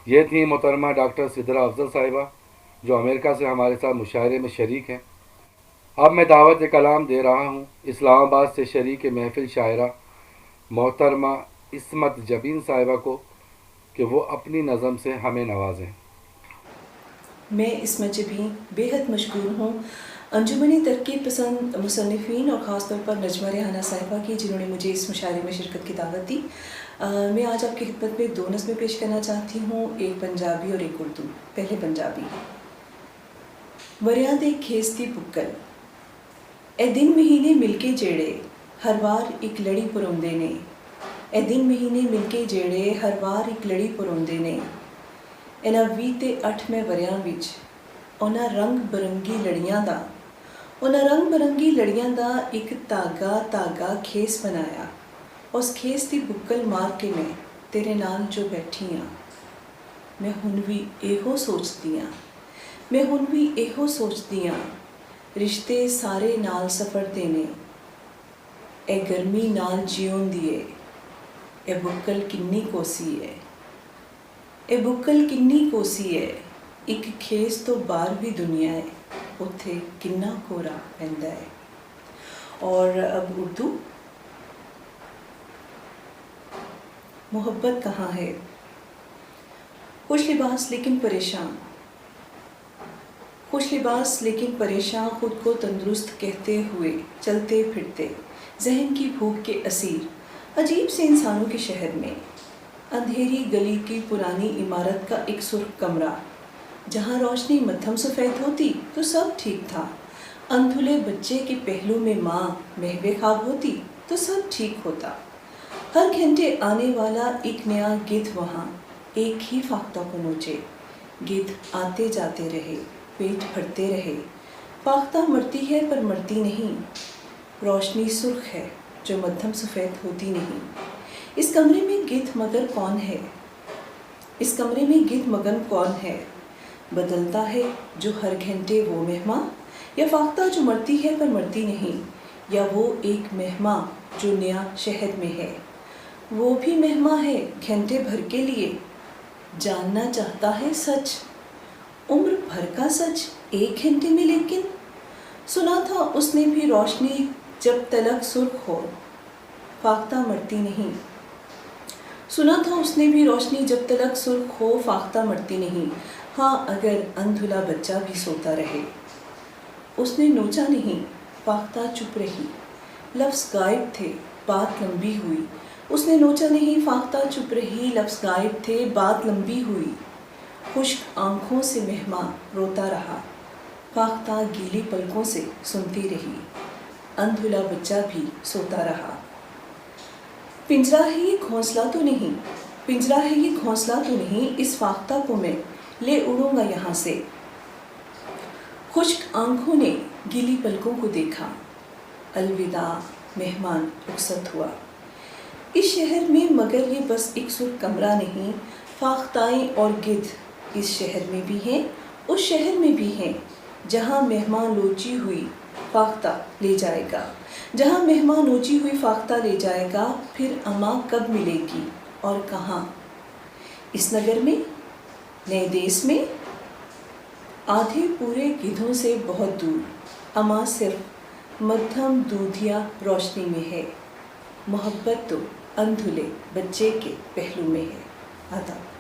یہ تھیں محترمہ ڈاکٹر سدرا افضل صاحبہ، جو امریکہ سے ہمارے ساتھ مشاعرے میں شریک ہیں۔ اب میں دعوت کلام دے رہا ہوں اسلام آباد سے شریک محفل شاعرہ محترمہ عصمت جبین صاحبہ کو کہ وہ اپنی نظم سے ہمیں نوازیں۔ میں عصمت جبین بے حد مشکور ہوں انجمن ترقی پسند مصنفین اور خاص طور پر نجمہ ریحانہ صاحبہ کی، جنہوں نے مجھے اس مشاعرے میں شرکت کی دعوت دی۔ میں آج آپ کی خدمت میں 2 نظمیں پیش کرنا چاہتی ہوں، ایک پنجابی اور ایک اردو۔ پہلے پنجابی۔ وریاں دے کھیستی بکل، اے دن مہینے مل کے جیڑے ہر وار ایک لڑی پروندے نے، اے دن مہینے مل کے جیڑے ہر وار ایک لڑی پروندے نے، انہاں 20 تے 8 وریاں وچ انہاں رنگ برنگی لڑیاں دا ایک تاگا کھیس بنایا، اس کھیس دی بکل مار کے میں تیرے نال جو بیٹھی ہاں، میں ہن بھی ایہو سوچدی ہاں، رشتے سارے نال سفر دے نے، اے گرمی نال جیون دیے، اے بکل کنی کوسی ہے، ایک کھیس تو باہر بھی دنیا ہے، اتھے کنا کورا پیندا ہے۔ اور اب اردو۔ محبت کہاں ہے؟ خوش لباس لیکن پریشان، خود کو تندرست کہتے ہوئے چلتے پھرتے، ذہن کی بھوک کے اسیر، عجیب سے انسانوں کے شہر میں، اندھیری گلی کی پرانی عمارت کا ایک سرخ کمرہ، جہاں روشنی مدھم سفید ہوتی تو سب ٹھیک تھا، اندھلے بچے کے پہلو میں ماں محو خواب ہوتی تو سب ٹھیک ہوتا، ہر گھنٹے آنے والا ایک نیا گدھ وہاں ایک ہی فاختہ کو نوچے، گدھ آتے جاتے رہے، پیٹ بھرتے رہے، فاختہ مرتی ہے پر مرتی نہیں، روشنی سرخ ہے جو مدھم سفید ہوتی نہیں۔ اس کمرے میں گدھ مگن کون ہے؟ بدلتا ہے جو ہر گھنٹے وہ مہماں، یا فاختہ جو مرتی ہے پر مرتی نہیں، یا وہ ایک مہماں جو نیا شہر میں ہے، وہ بھی مہماں ہے گھنٹے بھر کے لیے، جاننا چاہتا ہے سچ، عمر بھر کا سچ ایک گھنٹے میں، لیکن سنا تھا اس نے بھی روشنی جب تلک سرخ ہو فاختہ مرتی نہیں، ہاں اگر اندھلا بچہ بھی سوتا رہے۔ اس نے نوچا نہیں، فاختہ چپ رہی، لفظ غائب تھے، بات لمبی ہوئی، اس نے نوچا نہیں، فاختہ چپ رہی، لفظ غائب تھے، بات لمبی ہوئی، خشک آنکھوں سے مہماں روتا رہا، فاختہ گیلی پلکوں سے سنتی رہی، اندھلا بچہ بھی سوتا رہا۔ پنجرہ ہے یہ گھونسلہ تو نہیں، اس فاختہ کو میں لے اڑوں گا یہاں سے۔ خشک آنکھوں نے گیلی پلکوں کو دیکھا، الوداع مہمان رخصت ہوا۔ اس شہر میں مگر یہ بس ایک سرخ کمرہ نہیں، فاختائیں اور گدھ اس شہر میں بھی ہیں، اس شہر میں بھی ہیں، جہاں مہمان لوچی ہوئی فاختہ لے جائے گا، پھر اماں کب ملے گی اور کہاں؟ اس نگر میں، نئے دیس میں، آدھے پورے گدھوں سے بہت دور، اماں صرف مدھم دودھیا روشنی میں ہے، محبت تو اندھلے بچے کے پہلو میں ہے۔ آداب۔